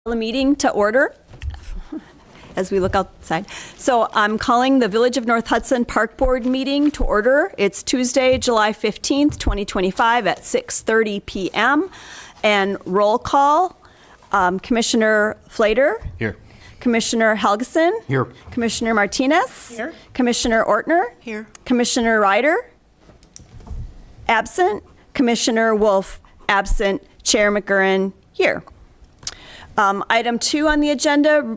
The meeting to order as we look outside. So I'm calling the Village of North Hudson Park Board meeting to order. It's Tuesday, July 15th, 2025 at 6:30 p.m. And roll call, Commissioner Flater. Here. Commissioner Helgeson. Here. Commissioner Martinez. Here. Commissioner Ortner. Here. Commissioner Ryder. Absent. Commissioner Wolf. Absent. Chair McGurran. Here. Item 2 on the agenda,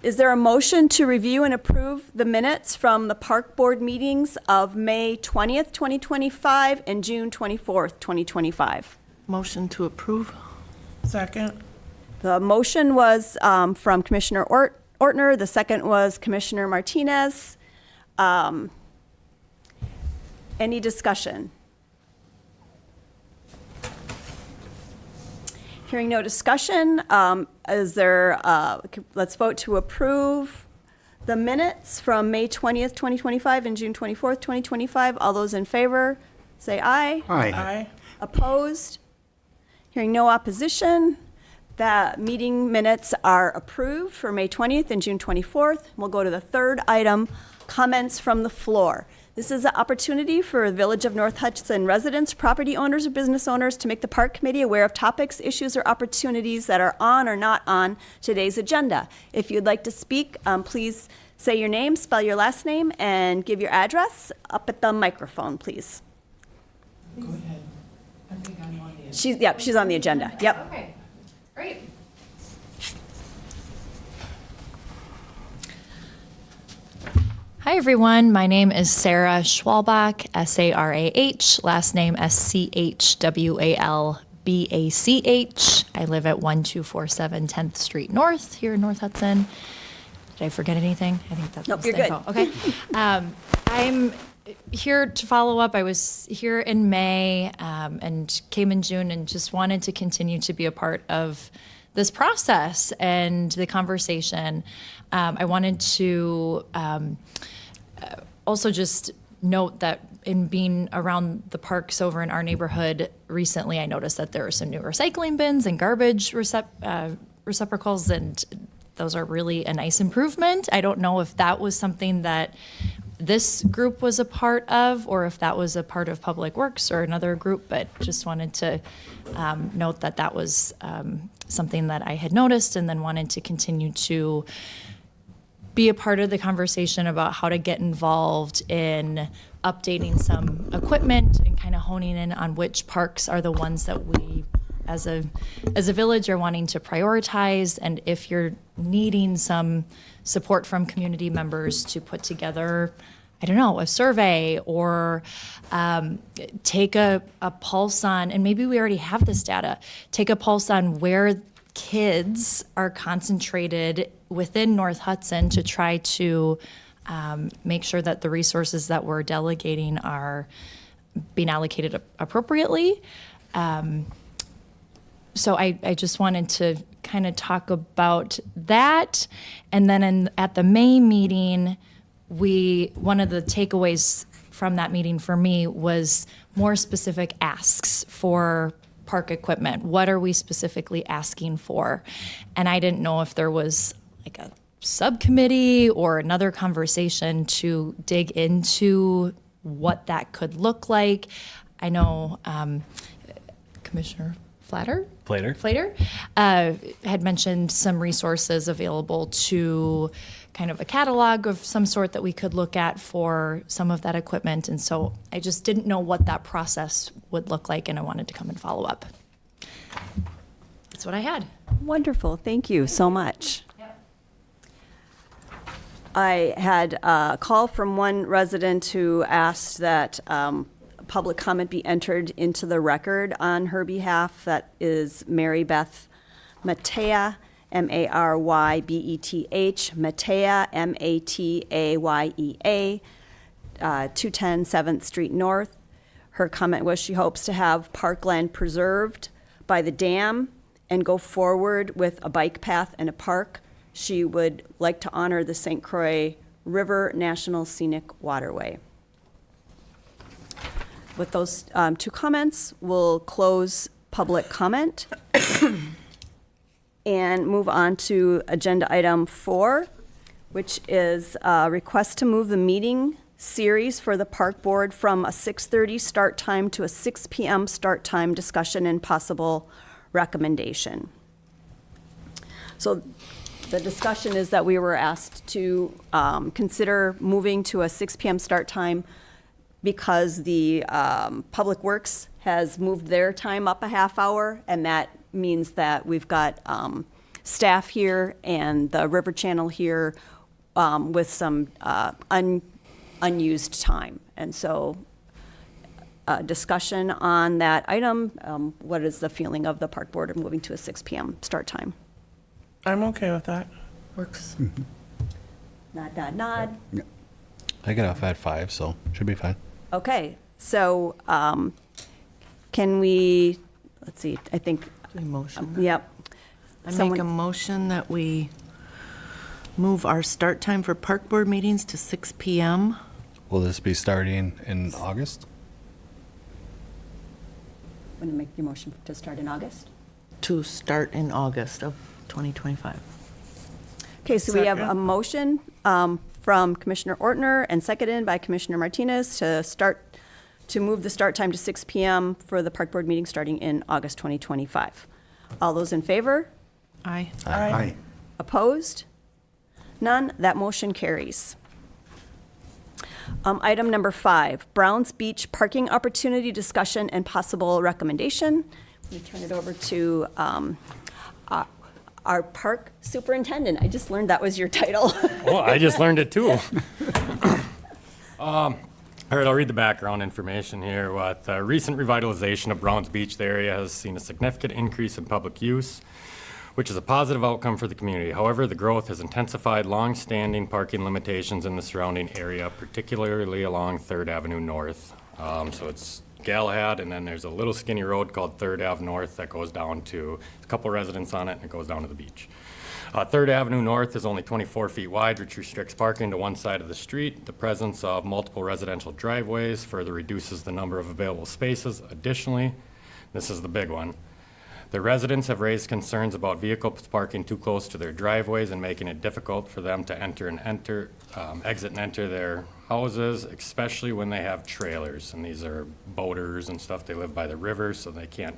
is there a motion to review and approve the minutes from the Park Board meetings of May 20th, 2025 and June 24th, 2025? Motion to approve. Second. The motion was from Commissioner Ortner. The second was Commissioner Martinez. Any discussion? Hearing no discussion, let's vote to approve the minutes from May 20th, 2025 and June 24th, 2025. All those in favor, say aye. Aye. Opposed? Hearing no opposition, the meeting minutes are approved for May 20th and June 24th. We'll go to the third item, comments from the floor. This is an opportunity for the Village of North Hudson residents, property owners, or business owners to make the Park Committee aware of topics, issues, or opportunities that are on or not on today's agenda. If you'd like to speak, please say your name, spell your last name, and give your address up at the microphone, please. Go ahead. I think I'm on the She's on the agenda. Yep. Okay, great. Hi, everyone. My name is Sarah Schwalbach, S-A-R-A-H, last name S-C-H-W-A-L-B-A-C-H. I live at 1247 10th Street North here in North Hudson. Did I forget anything? I think that's Nope, most you're good. info. Okay. I'm here to follow up. I was here in May and came in June and just wanted to continue to be a part of this process and the conversation. I wanted to also just note that in being around the parks over in our neighborhood recently, I noticed that there are some new recycling bins and garbage receptacles, and those are really a nice improvement. I don't know if that was something that this group was a part of or if that was a part of Public Works or another group, but just wanted to note that that was something that I had noticed and then wanted to continue to be a part of the conversation about how to get involved in updating some equipment and kind of honing in on which parks are the ones that we as a village are wanting to prioritize, and if you're needing some support from community members to put together, I don't know, a survey or take a pulse on, and maybe we already have this data, take a pulse on where kids are concentrated within North Hudson to try to make sure that the resources that we're delegating are being allocated appropriately. So I just wanted to kind of talk about that. And then at the May meeting, one of the takeaways from that meeting for me was more specific asks for park equipment. What are we specifically asking for? And I didn't know if there was like a subcommittee or another conversation to dig into what that could look like. I know Commissioner Flater had mentioned some resources available to kind of a catalog of some sort that we could look at for some of that equipment. And so I just didn't know what that process would look like, and I wanted to come and follow up. That's what I had. Wonderful. Thank you so much. Yep. I had a call from one resident who asked that public comment be entered into the record on her behalf. That is Mary Beth Matea, M-A-R-Y-B-E-T-H, Matea, M-A-T-A-Y-E-A, 210 7th Street North. Her comment was she hopes to have parkland preserved by the dam and go forward with a bike path and a park. She would like to honor the St. Croix River National Scenic Waterway. With those two comments, we'll close public comment. and move on to agenda item 4, which is a request to move the meeting series for the park board from a 6:30 start time to a 6 p.m. start time, discussion and possible recommendation. So the discussion is that we were asked to consider moving to a 6 p.m. start time because the Public Works has moved their time up a half hour, and that means that we've got staff here and the River Channel here with some unused time. And so discussion on that item, what is the feeling of the park board of moving to a 6 p.m. start time? I'm okay with that. Works. Nod, nod, nod. I get off at 5, so should be fine. Okay, so can we, let's see, I think, Do a motion. yep. I make Someone- a motion that we move our start time for park board meetings to 6 p.m. Will this be starting in August? Want to make your motion to start in August? to start in August of 2025. Okay, so we have a Second. motion from Commissioner Ortner and seconded by Commissioner Martinez to move the start time to 6 p.m. for the park board meeting starting in August 2025. All those in favor? Aye. Aye. Opposed? None. That motion carries. Item number 5, Browns Beach parking opportunity discussion and possible recommendation. We turn it over to our park superintendent. I just learned that was your title. Well, I just learned it too. All right, I'll read the background information here. With recent revitalization of Browns Beach, the area has seen a significant increase in public use, which is a positive outcome for the community. However, the growth has intensified long-standing parking limitations in the surrounding area, particularly along 3rd Avenue North. So it's Galahad, and then there's a little skinny road called 3rd Ave North that goes down to, a couple residents on it, and it goes down to the beach. 3rd Avenue North is only 24 feet wide, which restricts parking to one side of the street. The presence of multiple residential driveways further reduces the number of available spaces. Additionally, this is the big one, the residents have raised concerns about vehicles parking too close to their driveways and making it difficult for them to exit and enter their houses, especially when they have trailers. And these are boaters and stuff. They live by the river, so they can't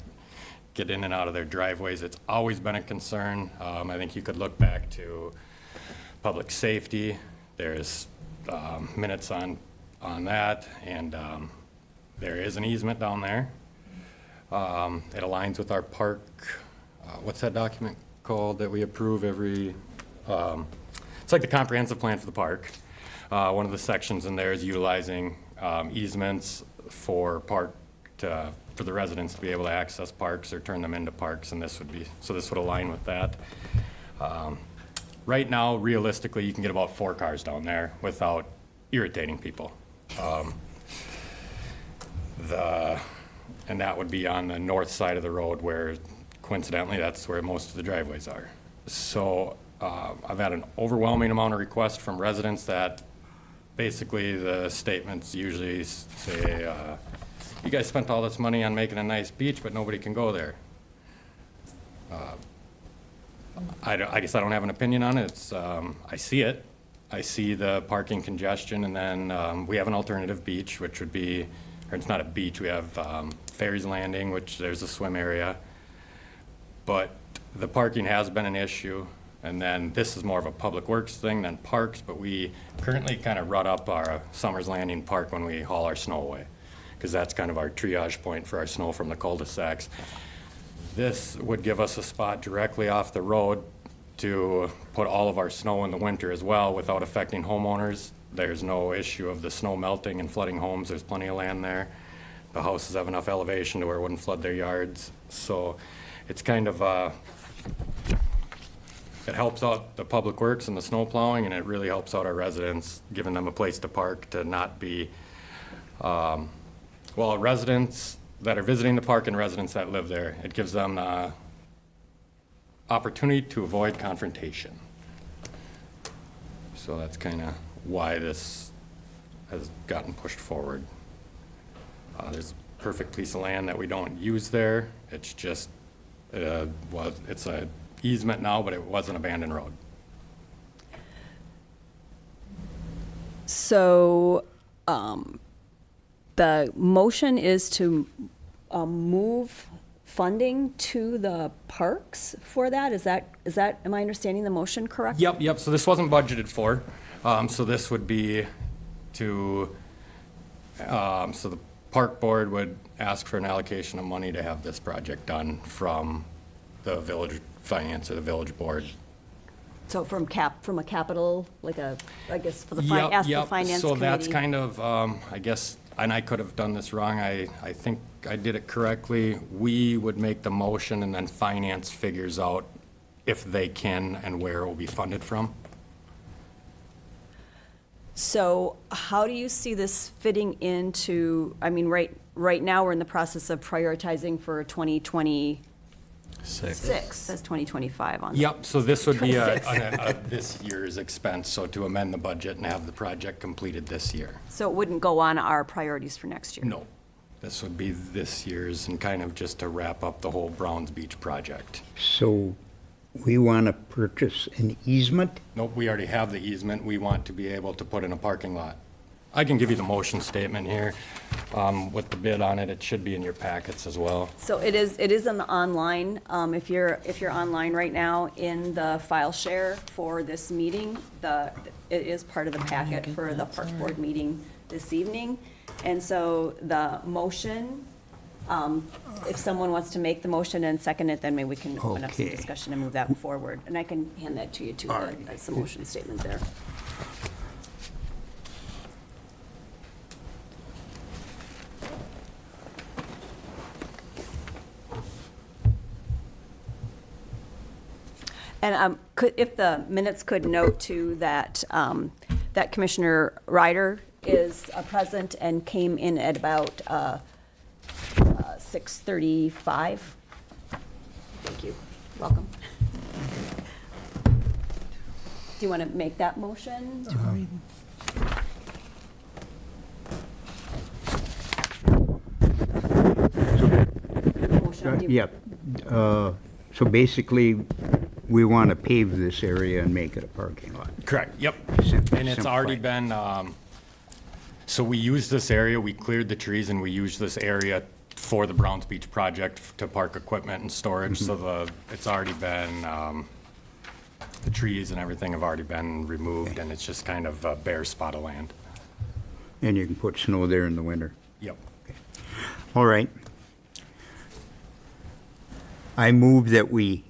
get in and out of their driveways. It's always been a concern. I think you could look back to public safety. There's minutes on that, and there is an easement down there. It aligns with our park, what's that document called that we approve every, it's like the comprehensive plan for the park. One of the sections in there is utilizing easements for the residents to be able to access parks or turn them into parks, and this would align with that. Right now, realistically, you can get about 4 cars down there without irritating people. And that would be on the north side of the road where, coincidentally, that's where most of the driveways are. So I've had an overwhelming amount of requests from residents that basically the statements usually say, you guys spent all this money on making a nice beach, but nobody can go there. I guess I don't have an opinion on it. I see it. I see the parking congestion, and then we have an alternative beach, which would be, or it's not a beach, we have Ferry's Landing, which there's a swim area. But the parking has been an issue, and then this is more of a public works thing than parks, but we currently kind of rut up our Summers Landing Park when we haul our snow away, because that's kind of our triage point for our snow from the cul-de-sacs. This would give us a spot directly off the road to put all of our snow in the winter as well without affecting homeowners. There's no issue of the snow melting and flooding homes. There's plenty of land there. The houses have enough elevation to where it wouldn't flood their yards. So it's kind of, it helps out the public works and the snow plowing, and it really helps out our residents, giving them a place to park to not be, residents that are visiting the park and residents that live there, it gives them the opportunity to avoid confrontation. So that's kind of why this has gotten pushed forward. There's a perfect piece of land that we don't use there. It's just, it's a easement now, but it was an abandoned road. So, the motion is to move funding to the parks for that? Is that, am I understanding the motion correctly? Yep, so this wasn't budgeted for. So this would be to, so the park board would ask for an allocation of money to have this project done from the village finance or the village board. So from a capital, like I guess for the, ask the finance So that's committee. kind of, I guess, and I could have done this wrong. I think I did it correctly. We would make the motion and then finance figures out if they can and where it will be funded from. So how do you see this fitting into, I mean, right now, we're in the process of prioritizing for 2026. 6. Says 2025 on. Yep, so this would be 26. this year's expense, so to amend the budget and have the project completed this year. So it wouldn't go on our priorities for next year? No, this would be this year's and kind of just to wrap up the whole Browns Beach project. So we want to purchase an easement? Nope, we already have the easement. We want to be able to put in a parking lot. I can give you the motion statement here with the bid on it. It should be in your packets as well. So it is in the online, if you're online right now in the file share for this meeting, it is part of the packet for the park board meeting this evening. And so the motion, if someone wants to make the motion and second it, then maybe we can open up some Okay. discussion and move that forward. And I can hand that to you too, that's the motion statement there. And if the minutes could note too that, that Commissioner Ryder is present and came in at about 6:35. Thank you. Welcome. Do you want to make that motion? Motion, do you- Yep. So basically, we want to pave this area and make it a parking lot. Correct, yep. Sim- And it's already simplify. been, so we used this area, we cleared the trees and we used this area for the Browns Beach project to park equipment and storage. So it's already been, the trees and everything have already been removed and it's just kind of a bare spot of land. And you can put snow there in the winter. Yep. All right. I move that we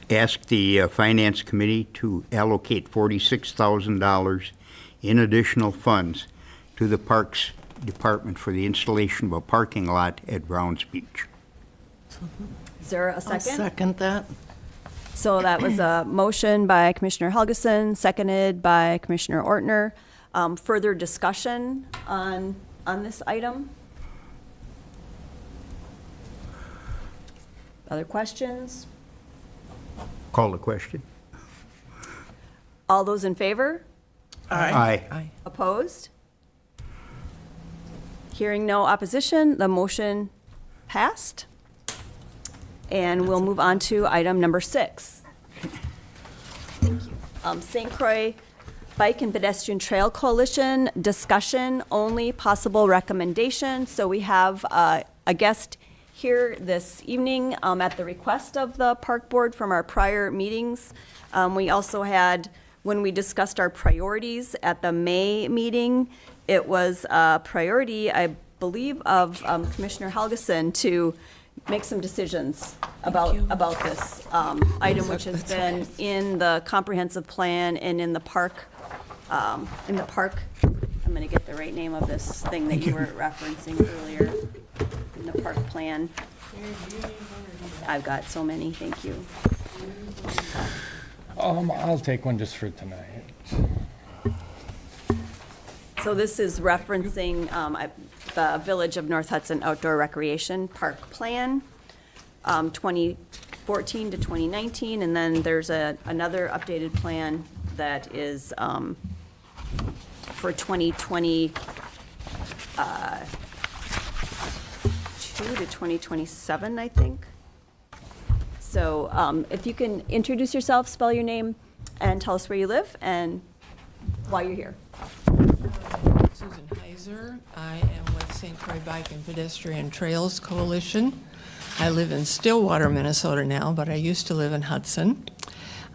ask the Finance Committee to allocate $46,000 in additional funds to the Parks Department for the installation of a parking lot at Browns Beach. Is there a I'll second? second that. So that was a motion by Commissioner Helgeson, seconded by Commissioner Ortner. Further discussion on this item? Other questions? Call the question. All those in favor? Aye. Aye. Opposed? Hearing no opposition, the motion passed. And we'll move on to item number 6. St. Croix Bike and Pedestrian Trail Coalition, discussion only, possible recommendation. So we have a guest here this evening at the request of the park board from our prior meetings. We also had, when we discussed our priorities at the May meeting, it was a priority, I believe, of Commissioner Helgeson to make some decisions about this item, which has been in the comprehensive plan and in the park, I'm gonna get the right name of this thing that you were referencing earlier, in the park plan. I've got so many, thank you. I'll take one just for tonight. So this is referencing the Village of North Hudson Outdoor Recreation Park Plan, 2014 to 2019, and then there's another updated plan that is for 2022 to 2027, I think. So if you can introduce yourself, spell your name, and tell us where you live and why you're here. Susan Heiser. I am with St. Croix Bike and Pedestrian Trails Coalition. I live in Stillwater, Minnesota now, but I used to live in Hudson.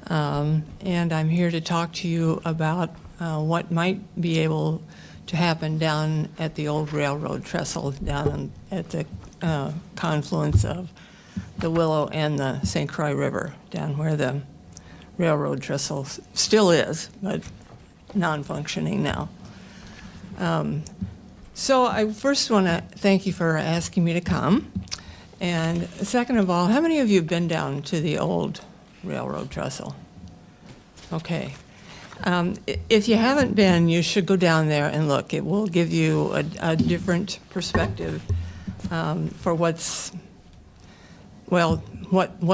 And I'm here to talk to you about what might be able to happen down at the old railroad trestle down at the confluence of the Willow and the St. Croix River, down where the railroad trestle still is, but non-functioning now. So I first want to thank you for asking me to come. And second of all, how many of you have been down to the old railroad trestle? Okay. If you haven't been, you should go down there and look. It will give you a different perspective for what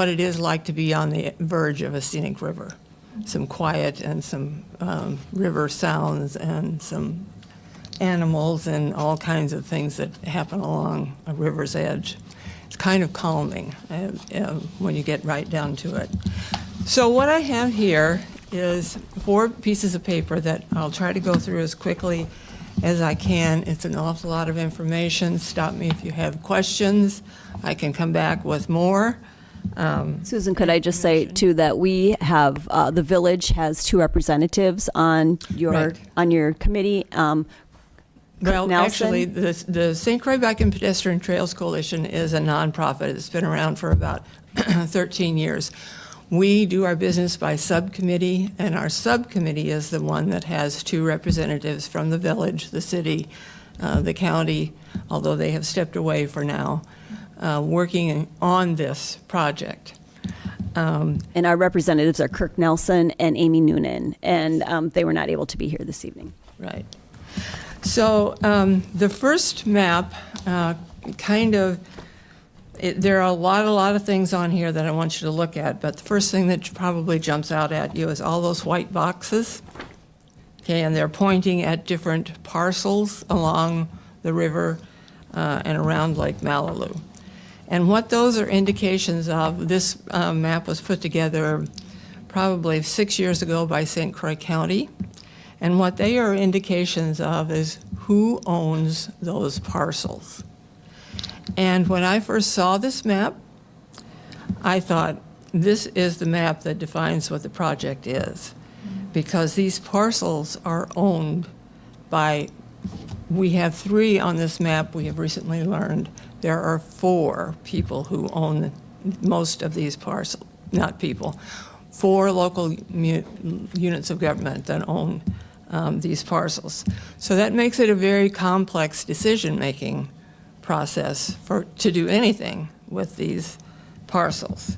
it is like to be on the verge of a scenic river. Some quiet and some river sounds and some animals and all kinds of things that happen along a river's edge. It's kind of calming when you get right down to it. So what I have here is 4 pieces of paper that I'll try to go through as quickly as I can. It's an awful lot of information. Stop me if you have questions. I can come back with more. Susan, could I just say too that we have the village has 2 representatives on your Right. committee. Well, Nelson? actually, the St. Croix Bike and Pedestrian Trails Coalition is a nonprofit. It's been around for about 13 years. We do our business by subcommittee, and our subcommittee is the one that has 2 representatives from the village, the city, the county, although they have stepped away for now, working on this project. And our representatives are Kirk Nelson and Amy Noonan, and they were not able to be here this evening. Right. So the first map there are a lot of things on here that I want you to look at, but the first thing that probably jumps out at you is all those white boxes. Okay, and they're pointing at different parcels along the river and around Lake Malibu. And what those are indications of, this map was put together probably 6 years ago by St. Croix County. And what they are indications of is who owns those parcels. And when I first saw this map, I thought, this is the map that defines what the project is. Because these parcels are owned by, we have 3 on this map, we have recently learned. There are 4 people who own most of these parcels, not people, 4 local units of government that own these parcels. So that makes it a very complex decision-making process to do anything with these parcels.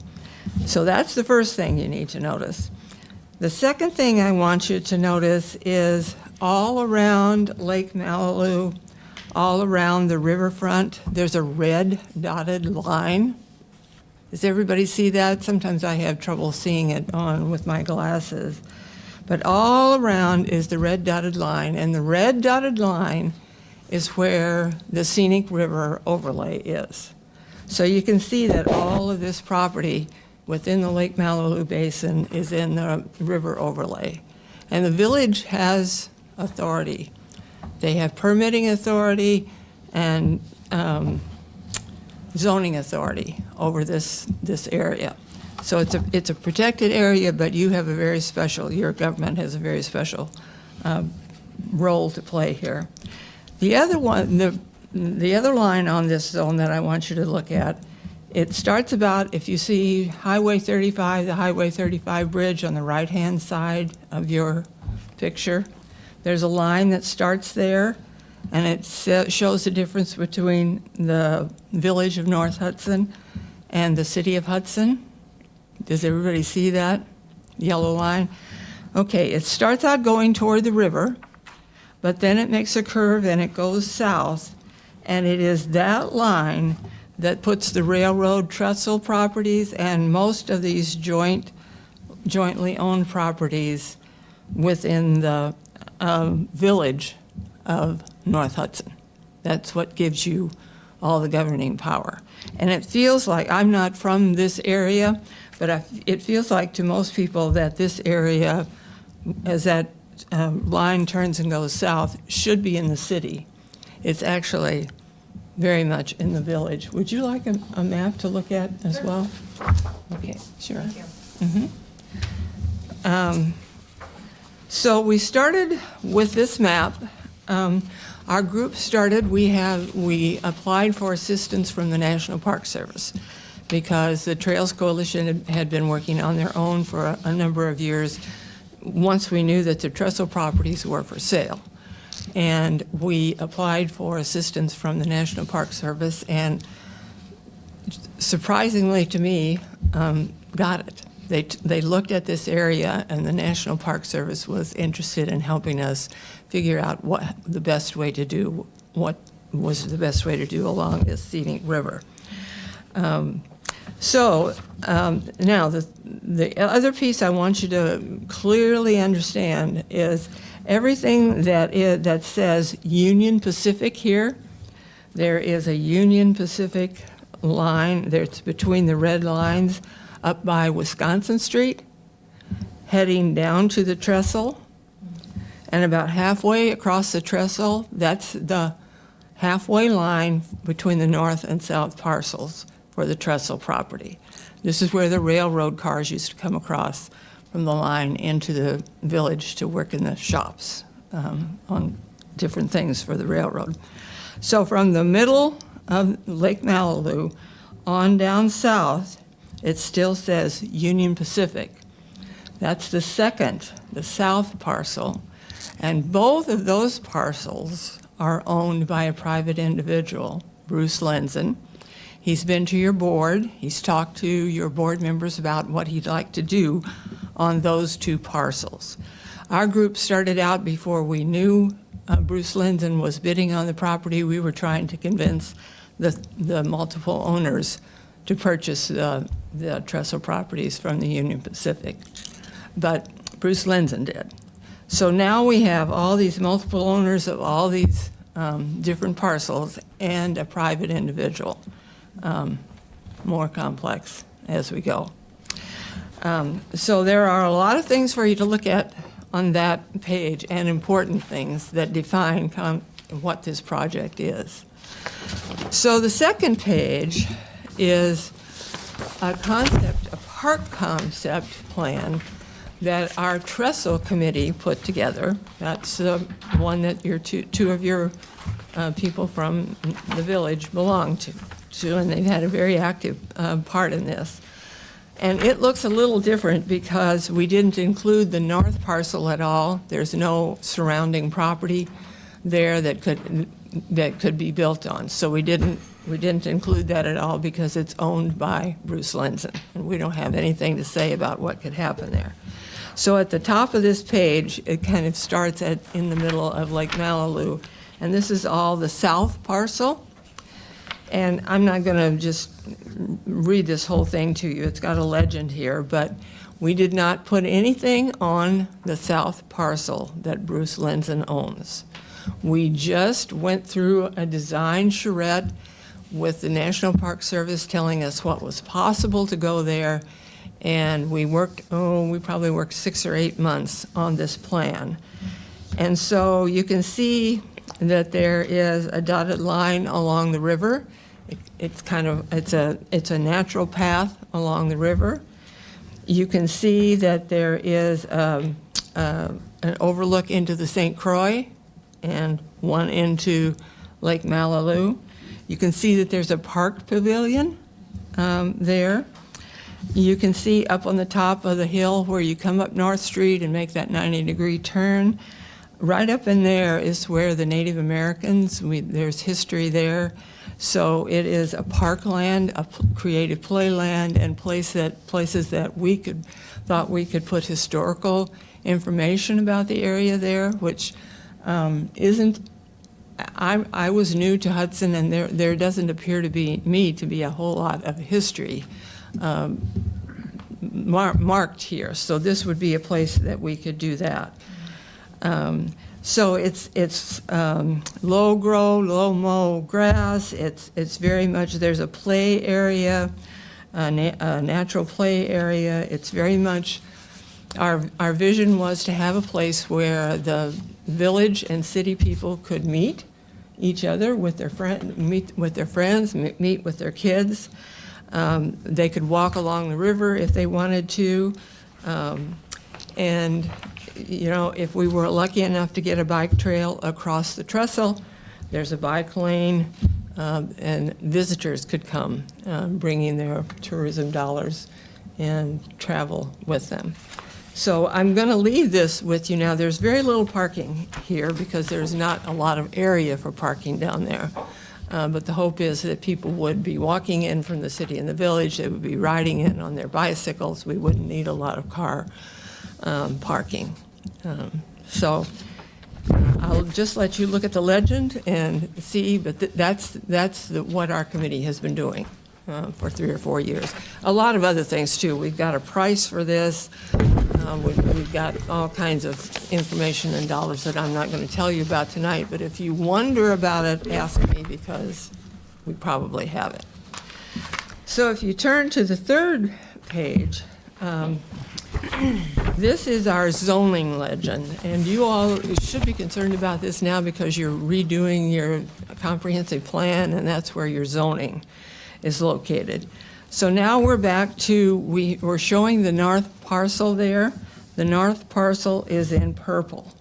So that's the first thing you need to notice. The second thing I want you to notice is all around Lake Malibu, all around the riverfront, there's a red dotted line. Does everybody see that? Sometimes I have trouble seeing it with my glasses. But all around is the red dotted line, and the red dotted line is where the scenic river overlay is. So you can see that all of this property within the Lake Malibu Basin is in the river overlay. And the village has authority. They have permitting authority and zoning authority over this area. So it's a protected area, but you have a very special, your government has a very special role to play here. The other one, the other line on this zone that I want you to look at, it starts about, if you see Highway 35, the Highway 35 bridge on the right-hand side of your picture, there's a line that starts there, and it shows the difference between the village of North Hudson and the city of Hudson. Does everybody see that yellow line? Okay, it starts out going toward the river, but then it makes a curve and it goes south, and it is that line that puts the railroad trestle properties and most of these jointly owned properties within the village of North Hudson. That's what gives you all the governing power. And it feels like, I'm not from this area, but it feels like to most people that this area, as that line turns and goes south, should be in the city. It's actually very much in the village. Would you like a map to look at as well? Okay, sure. So we started with this map. Our group started, we applied for assistance from the National Park Service because the Trails Coalition had been working on their own for a number of years once we knew that the trestle properties were for sale. And we applied for assistance from the National Park Service and surprisingly to me, got it. They looked at this area and the National Park Service was interested in helping us figure out what was the best way to do along this scenic river. Now, the other piece I want you to clearly understand is everything that says Union Pacific here, there is a Union Pacific line that's between the red lines up by Wisconsin Street, heading down to the trestle, and about halfway across the trestle, that's the halfway line between the north and south parcels for the trestle property. This is where the railroad cars used to come across from the line into the village to work in the shops on different things for the railroad. So from the middle of Lake Malibu on down south, it still says Union Pacific. That's the south parcel. And both of those parcels are owned by a private individual, Bruce Lenzen. He's been to your board. He's talked to your board members about what he'd like to do on those two parcels. Our group started out before we knew Bruce Lenzen was bidding on the property. We were trying to convince the multiple owners to purchase the trestle properties from the Union Pacific. But Bruce Lenzen did. So now we have all these multiple owners of all these different parcels and a private individual. More complex as we go. So there are a lot of things for you to look at on that page and important things that define what this project is. So the second page is a park concept plan that our trestle committee put together. That's the one that two of your people from the village belong to, and they've had a very active part in this. And it looks a little different because we didn't include the north parcel at all. There's no surrounding property there that could be built on. So we didn't include that at all because it's owned by Bruce Lenzen, and we don't have anything to say about what could happen there. So at the top of this page, it kind of starts in the middle of Lake Malibu, and this is all the south parcel. And I'm not going to just read this whole thing to you. It's got a legend here, but we did not put anything on the south parcel that Bruce Lenzen owns. We just went through a design charrette with the National Park Service telling us what was possible to go there, and we probably worked 6 or 8 months on this plan. And so you can see that there is a dotted line along the river. It's a natural path along the river. You can see that there is an overlook into the St. Croix and one into Lake Malibu. You can see that there's a park pavilion there. You can see up on the top of the hill where you come up North Street and make that 90-degree turn. Right up in there is where the Native Americans, there's history there. So it is a parkland, a creative playland, and places that we thought we could put historical information about the area there, which isn't. I was new to Hudson, and there doesn't appear to be a whole lot of history marked here. So this would be a place that we could do that. So it's low grow, low mow grass. It's very much, there's a play area, a natural play area. It's very much, our vision was to have a place where the village and city people could meet each other with their meet with their friends, meet with their kids. They could walk along the river if they wanted to. And, you know, if we were lucky enough to get a bike trail across the trestle, there's a bike lane, and visitors could come, bringing their tourism dollars and travel with them. So I'm going to leave this with you now. There's very little parking here because there's not a lot of area for parking down there. But the hope is that people would be walking in from the city and the village. They would be riding in on their bicycles. We wouldn't need a lot of car parking. So I'll just let you look at the legend and see, but that's what our committee has been doing for 3 or 4 years. A lot of other things, too. We've got a price for this. We've got all kinds of information and dollars that I'm not going to tell you about tonight, but if you wonder about it, ask me, because we probably have it. So if you turn to the third page, this is our zoning legend, and you all should be concerned about this now because you're redoing your comprehensive plan, and that's where your zoning is located. So now we're back to, we're showing the north parcel there. The north parcel is in purple,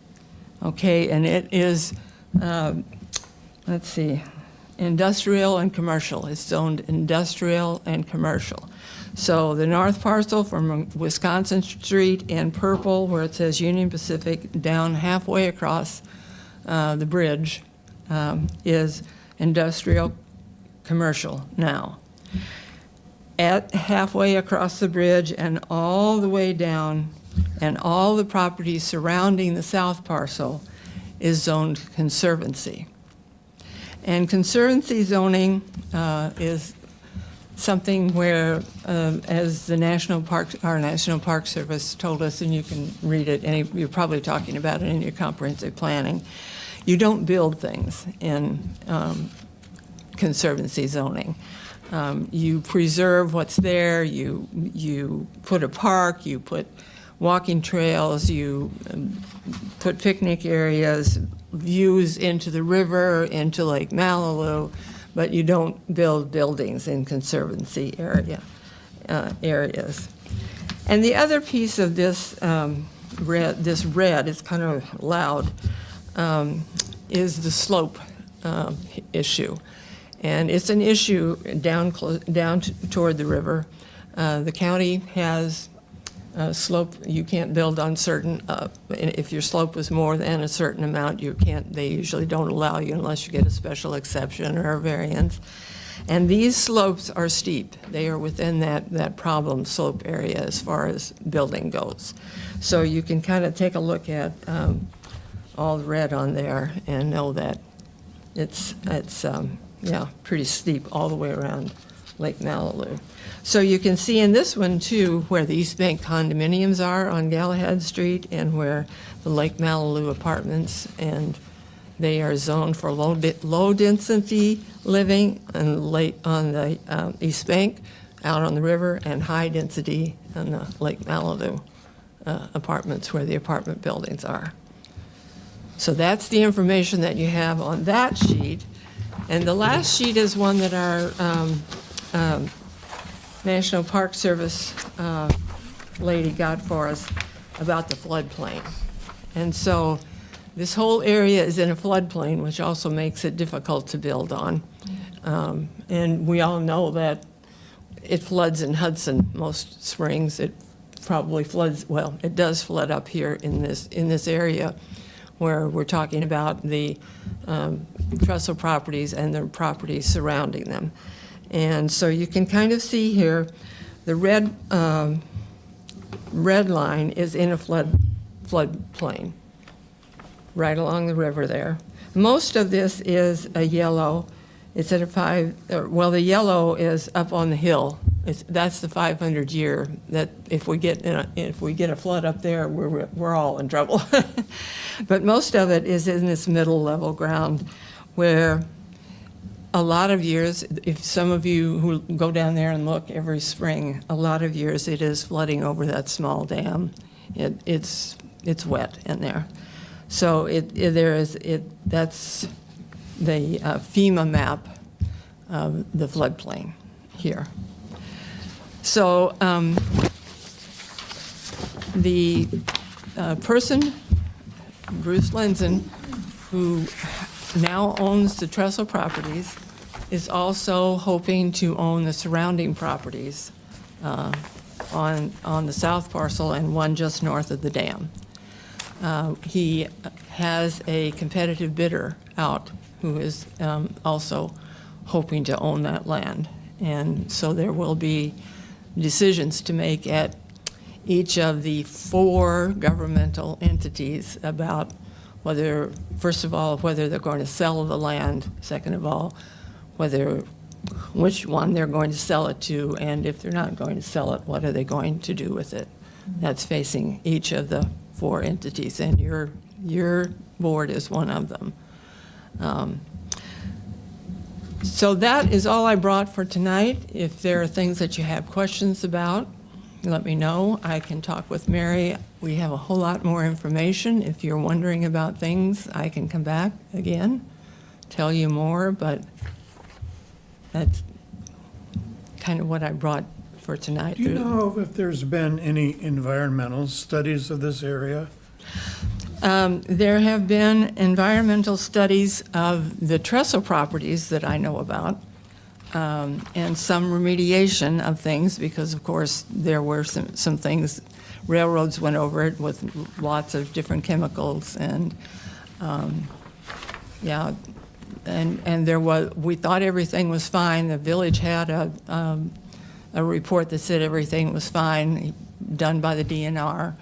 okay, and it is, let's see, industrial and commercial. It's zoned industrial and commercial. So the north parcel from Wisconsin Street in purple, where it says Union Pacific, down halfway across the bridge, is industrial commercial now. At halfway across the bridge and all the way down, and all the properties surrounding the south parcel is zoned conservancy. And conservancy zoning is something where, as the our National Park Service told us, and you can read it, and you're probably talking about it in your comprehensive planning, you don't build things in conservancy zoning. You preserve what's there, you put a park, you put walking trails, you put picnic areas, views into the river, into Lake Malibu, but you don't build buildings in conservancy areas. And the other piece of this red, it's kind of loud, is the slope issue. And it's an issue down toward the river. The county has a slope. You can't build on certain, if your slope is more than a certain amount, you can't, they usually don't allow you unless you get a special exception or a variance. And these slopes are steep. They are within that problem slope area as far as building goes. So you can kind of take a look at all the red on there and know that it's pretty steep all the way around Lake Malibu. So you can see in this one, too, where the East Bank condominiums are on Galahad Street and where the Lake Malibu apartments, and they are zoned for low-density living and on the East Bank, out on the river, and high-density on the Lake Malibu apartments where the apartment buildings are. So that's the information that you have on that sheet. And the last sheet is one that our National Park Service lady got for us about the floodplain. And so this whole area is in a floodplain, which also makes it difficult to build on. And we all know that it floods in Hudson most springs. It probably floods, well, it does flood up here in this area where we're talking about the trestle properties and the properties surrounding them. And so you can kind of see here, the red line is in a floodplain, right along the river there. Most of this is a yellow. It's at the yellow is up on the hill That's the 500-year, that if we get a flood up there, we're all in trouble. But most of it is in this middle level ground where a lot of years, if some of you who go down there and look every spring, a lot of years it is flooding over that small dam. It's wet in there. So that's the FEMA map of the floodplain here. So the person, Bruce Lenzen, who now owns the Trestle properties, is also hoping to own the surrounding properties on the south parcel and one just north of the dam. He has a competitive bidder out who is also hoping to own that land. And so there will be decisions to make at each of the 4 governmental entities about whether, first of all, whether they're going to sell the land, second of all, which one they're going to sell it to, and if they're not going to sell it, what are they going to do with it? That's facing each of the 4 entities, and your board is one of them. So that is all I brought for tonight. If there are things that you have questions about, let me know. I can talk with Mary. We have a whole lot more information. If you're wondering about things, I can come back again, tell you more, but that's kind of what I brought for tonight. Do you know if there's been any environmental studies of this area? There have been environmental studies of the Trestle properties that I know about, and some remediation of things, because of course there were some things, railroads went over it with lots of different chemicals, and yeah, and we thought everything was fine. The village had a report that said everything was fine, done by the DNR.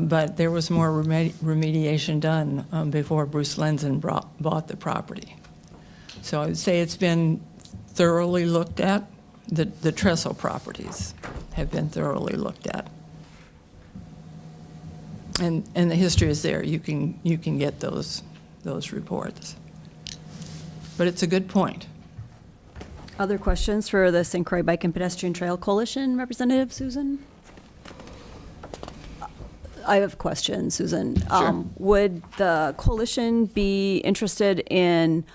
But there was more remediation done before Bruce Lenzen bought the property. So I would say it's been thoroughly looked at. The Trestle properties have been thoroughly looked at. And the history is there. You can get those reports. But it's a good point. Other questions for the St. Croix Bike and Pedestrian Trail Coalition representative, Susan? I have a question, Susan. Sure. Would the coalition be interested in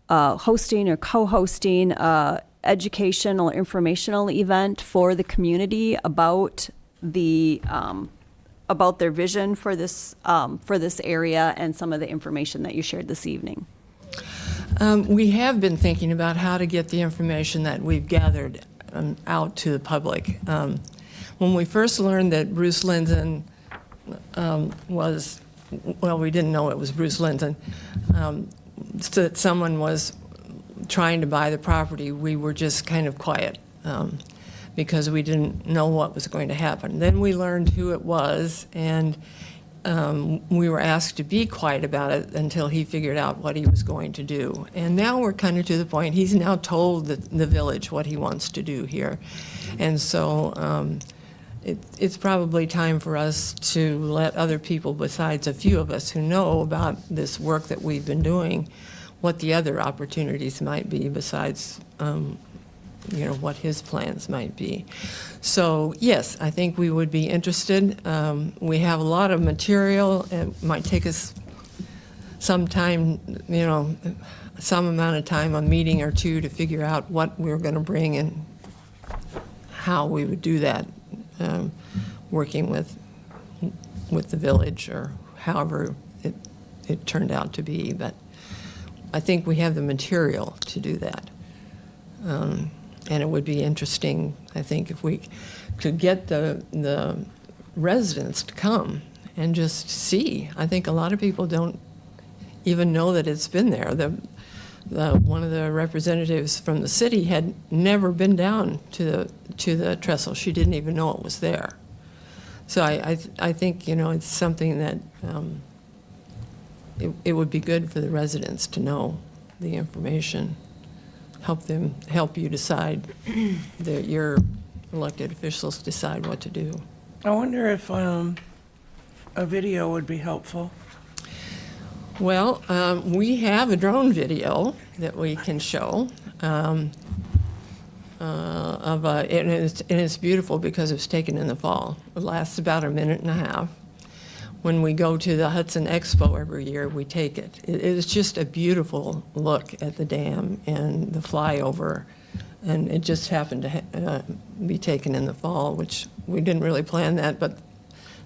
hosting or co-hosting a educational, informational event for the community about their vision for this area and some of the information that you shared this evening? We have been thinking about how to get the information that we've gathered out to the public. When we first learned that Bruce Lenzen we didn't know it was Bruce Lenzen, so that someone was trying to buy the property, we were just kind of quiet because we didn't know what was going to happen. Then we learned who it was, and we were asked to be quiet about it until he figured out what he was going to do. And now we're kind of to the point, he's now told the village what he wants to do here. And so it's probably time for us to let other people besides a few of us who know about this work that we've been doing, what the other opportunities might be besides what his plans might be. So yes, I think we would be interested. We have a lot of material. It might take us some time, some amount of time, a meeting or two, to figure out what we're going to bring and how we would do that, working with the village or however it turned out to be. But I think we have the material to do that. And it would be interesting, I think, if we could get the residents to come and just see. I think a lot of people don't even know that it's been there. One of the representatives from the city had never been down to the trestle. She didn't even know it was there. So I think, it's something that it would be good for the residents to know the information help you decide, that your elected officials decide what to do. I wonder if a video would be helpful. Well, we have a drone video that we can show. And it's beautiful because it was taken in the fall. It lasts about a minute and a half. When we go to the Hudson Expo every year, we take it. It is just a beautiful look at the dam and the flyover, and it just happened to be taken in the fall, which we didn't really plan that, but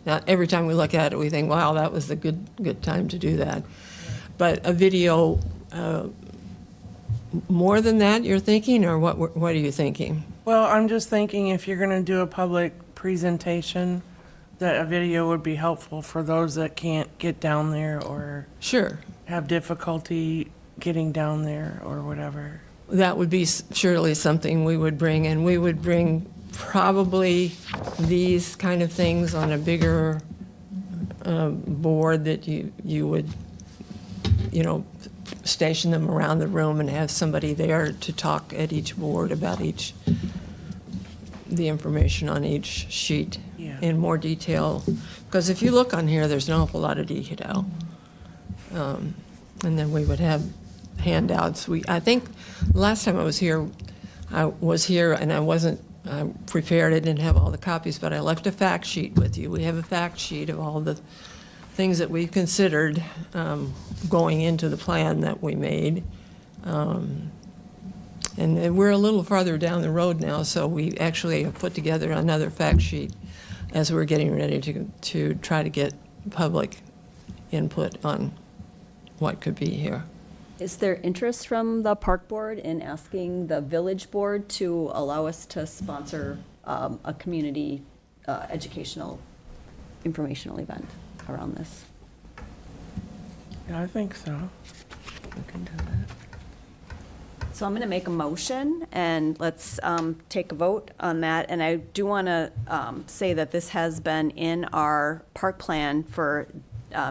now every time we look at it, we think, wow, that was a good time to do that. But a video, more than that, you're thinking, or what are you thinking? Well, I'm just thinking if you're going to do a public presentation, that a video would be helpful for those that can't get down there or Sure. have difficulty getting down there or whatever. That would be surely something we would bring, and we would bring probably these kind of things on a bigger board that you would, station them around the room and have somebody there to talk at each board about the information on each sheet in more detail. Because if you look on here, there's an awful lot of detail. And then we would have handouts. I think last time I was here and I wasn't prepared. I didn't have all the copies, but I left a fact sheet with you. We have a fact sheet of all the things that we considered going into the plan that we made. And we're a little farther down the road now, so we actually have put together another fact sheet as we're getting ready to try to get public input on what could be here. Is there interest from the park board in asking the village board to allow us to sponsor a community educational, informational event around this? Yeah, I think so. We can do that. So I'm going to make a motion, and let's take a vote on that. And I do want to say that this has been in our park plan for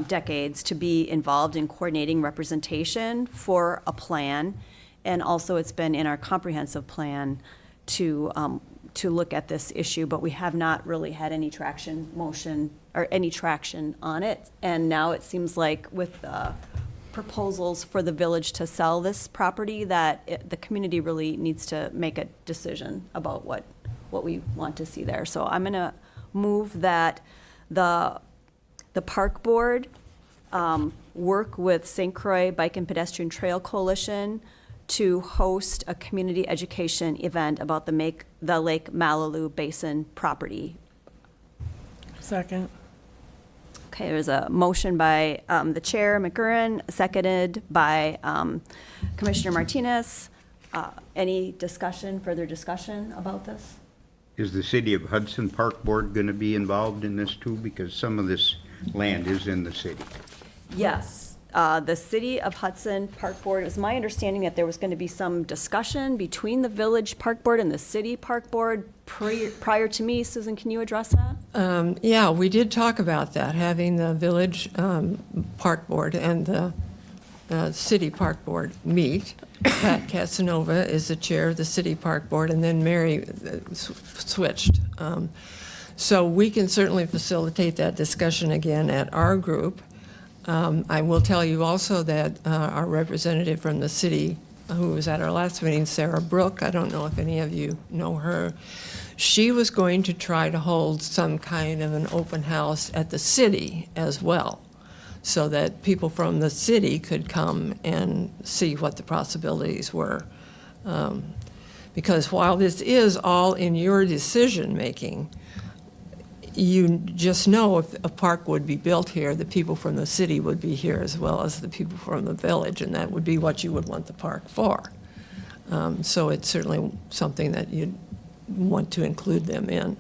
decades to be involved in coordinating representation for a plan. And also it's been in our comprehensive plan to look at this issue, but we have not really had any traction on it. And now it seems like with proposals for the village to sell this property, that the community really needs to make a decision about what we want to see there. So I'm going to move that the park board work with St. Croix Bike and Pedestrian Trail Coalition to host a community education event about the Lake Malibu Basin property. Second. Okay, there's a motion by the chair, McGurran, seconded by Commissioner Martinez. Any further discussion about this? Is the City of Hudson Park Board going to be involved in this too? Because some of this land is in the city. Yes. The City of Hudson Park Board, it was my understanding that there was going to be some discussion between the Village Park Board and the City Park Board prior to me. Susan, can you address that? Yeah, we did talk about that, having the Village Park Board and the City Park Board meet. Pat Casanova is the chair of the City Park Board, and then Mary switched. So we can certainly facilitate that discussion again at our group. I will tell you also that our representative from the city, who was at our last meeting, Sarah Brook, I don't know if any of you know her, she was going to try to hold some kind of an open house at the city as well, so that people from the city could come and see what the possibilities were. Because while this is all in your decision-making, you just know if a park would be built here, the people from the city would be here as well as the people from the village, and that would be what you would want the park for. So it's certainly something that you'd want to include them in.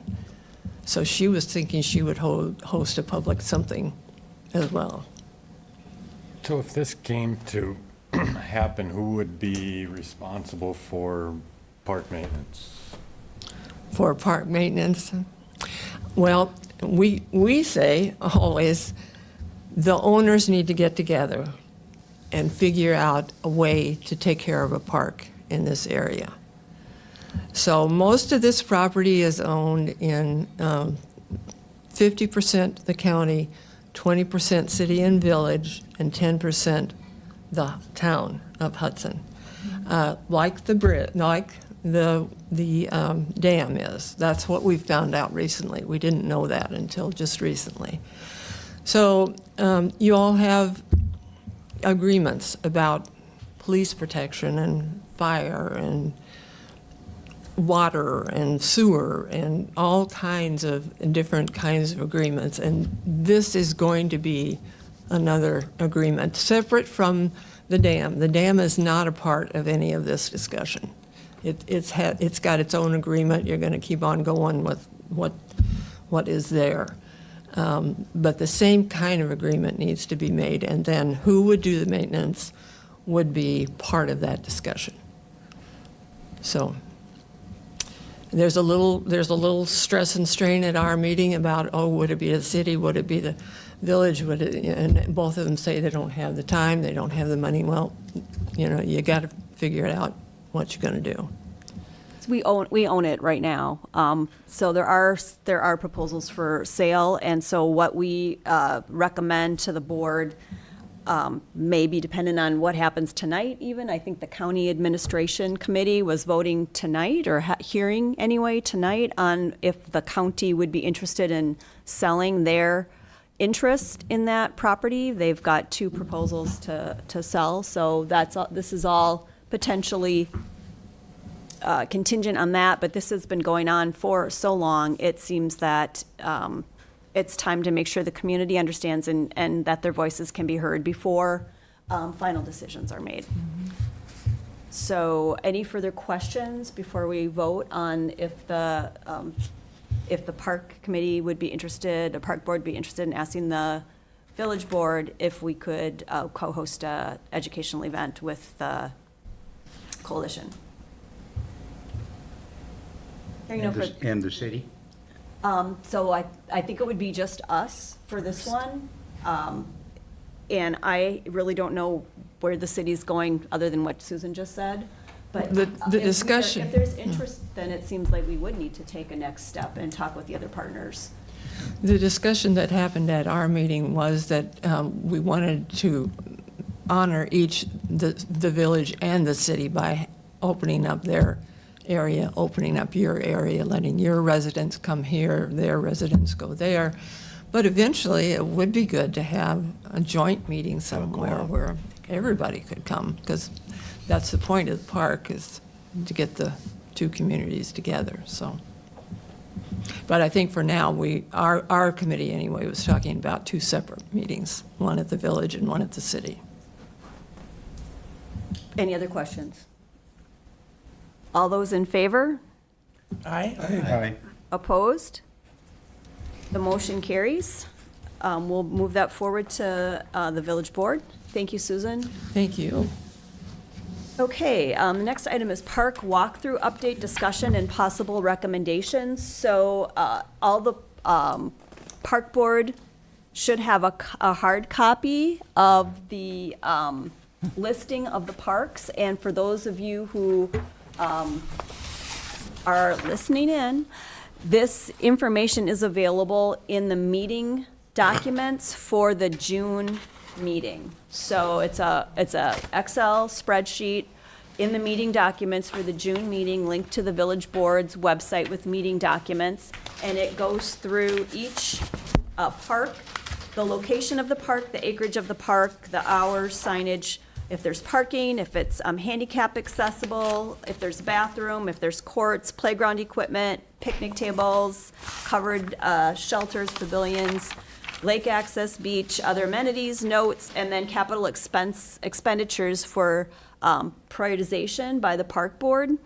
So she was thinking she would host a public something as well. So if this came to happen, who would be responsible for park maintenance? For park maintenance? Well, we say always the owners need to get together and figure out a way to take care of a park in this area. So most of this property is owned in 50% the county, 20% city and village, and 10% the town of Hudson. Like the dam is. That's what we found out recently. We didn't know that until just recently. So you all have agreements about police protection and fire and water and sewer and all kinds of different kinds of agreements. And this is going to be another agreement separate from the dam. The dam is not a part of any of this discussion. It's got its own agreement. You're going to keep on going with what is there. But the same kind of agreement needs to be made, and then who would do the maintenance would be part of that discussion. So there's a little stress and strain at our meeting about, oh, would it be the city, would it be the village, would it, and both of them say they don't have the time, they don't have the money. Well, you got to figure it out what you're going to do. We own it right now. So there are proposals for sale, and so what we recommend to the board may be dependent on what happens tonight even. I think the County Administration Committee was voting tonight, or hearing anyway tonight, on if the county would be interested in selling their interest in that property. They've got 2 proposals to sell, so this is all potentially contingent on that, but this has been going on for so long, it seems that it's time to make sure the community understands and that their voices can be heard before final decisions are made. So any further questions before we vote on if the park committee would be interested, the park board be interested in asking the village board if we could co-host a educational event with the coalition? And the city? So I think it would be just us for this one. And I really don't know where the city's going, other than what Susan just said. But The discussion. If there's interest, then it seems like we would need to take a next step and talk with the other partners. The discussion that happened at our meeting was that we wanted to honor the village and the city by opening up their area, opening up your area, letting your residents come here, their residents go there. But eventually, it would be good to have a joint meeting somewhere where everybody could come, because that's the point of the park, is to get the 2 communities together, so. But I think for now, our committee anyway was talking about 2 separate meetings, one at the village and one at the city. Any other questions? All those in favor? Aye. Opposed? The motion carries. We'll move that forward to the village board. Thank you, Susan. Thank you. Okay, the next item is park walkthrough update, discussion, and possible recommendations. So all the park board should have a hard copy of the listing of the parks. And for those of you who are listening in, this information is available in the meeting documents for the June meeting. So it's a Excel spreadsheet in the meeting documents for the June meeting, linked to the village board's website with meeting documents, and it goes through each park, the location of the park, the acreage of the park, the hours, signage, if there's parking, if it's handicap accessible, if there's a bathroom, if there's courts, playground equipment, picnic tables, covered shelters, pavilions, lake access, beach, other amenities, notes, and then capital expenditures for prioritization by the park board,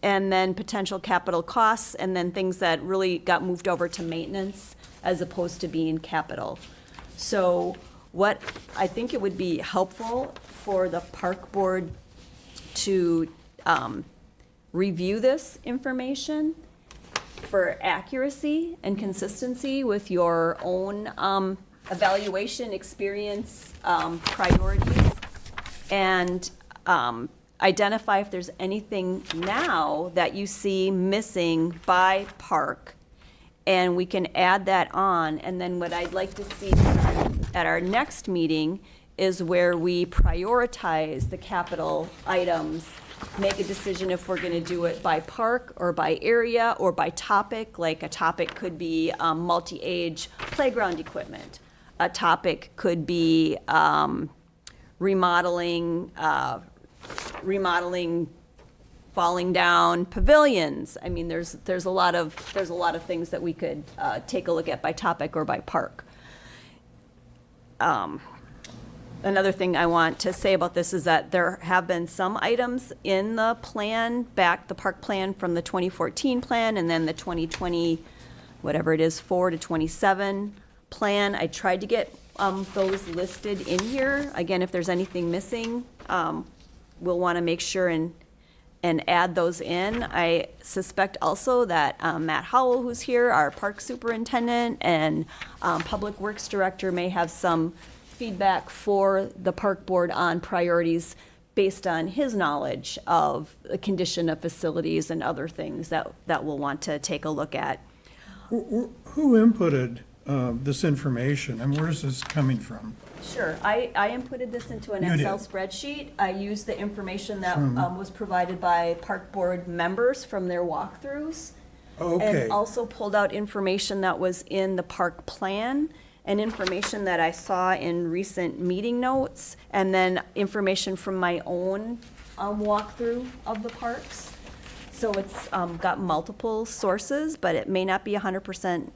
and then potential capital costs, and then things that really got moved over to maintenance as opposed to being capital. So what I think it would be helpful for the park board to review this information for accuracy and consistency with your own evaluation, experience, priorities. And identify if there's anything now that you see missing by park, and we can add that on. And then what I'd like to see at our next meeting is where we prioritize the capital items, make a decision if we're gonna do it by park or by area or by topic. Like a topic could be multi-age playground equipment. A topic could be remodeling falling down pavilions. I mean, there's a lot of things that we could take a look at by topic or by park. Another thing I want to say about this is that there have been some items in the plan, the park plan from the 2014 plan, and then the 2020, whatever it is, 4 to 27 plan. I tried to get those listed in here. Again, if there's anything missing, we'll want to make sure and add those in. I suspect also that Matt Howell, who's here, our park superintendent and public works director, may have some feedback for the park board on priorities based on his knowledge of the condition of facilities and other things that we'll want to take a look at. Who inputted this information, and where's this coming from? Sure, I inputted this into an You Excel did. spreadsheet. I used the information that was provided by park board members from their walkthroughs. Okay. And also pulled out information that was in the park plan and information that I saw in recent meeting notes, and then information from my own walkthrough of the parks. So it's got multiple sources, but it may not be 100%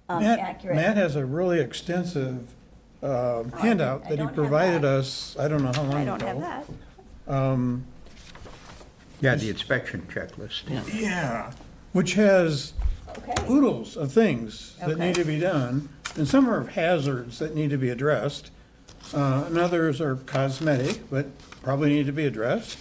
accurate. Matt has a really extensive handout I that he don't have provided that. us, I don't know how long I ago. don't have that. Yeah, the inspection checklist. Yeah, which has Okay. oodles of things that Okay. need to be done, and some are hazards that need to be addressed, and others are cosmetic, but probably need to be addressed.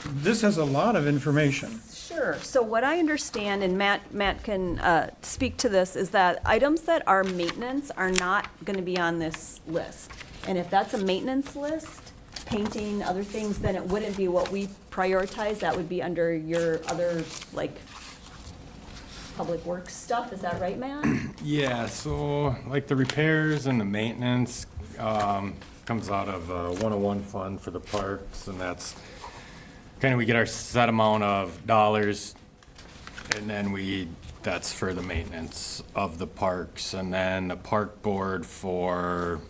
This has a lot of information. Sure. So what I understand, and Matt can speak to this, is that items that are maintenance are not going to be on this list. And if that's a maintenance list, painting, other things, then it wouldn't be what we prioritize. That would be under your other, like, public works stuff. Is that right, Matt? Yeah, so like the repairs and the maintenance comes out of a 101 fund for the parks, and that's kind of, we get our set amount of dollars, and then that's for the maintenance of the parks, and then the park board for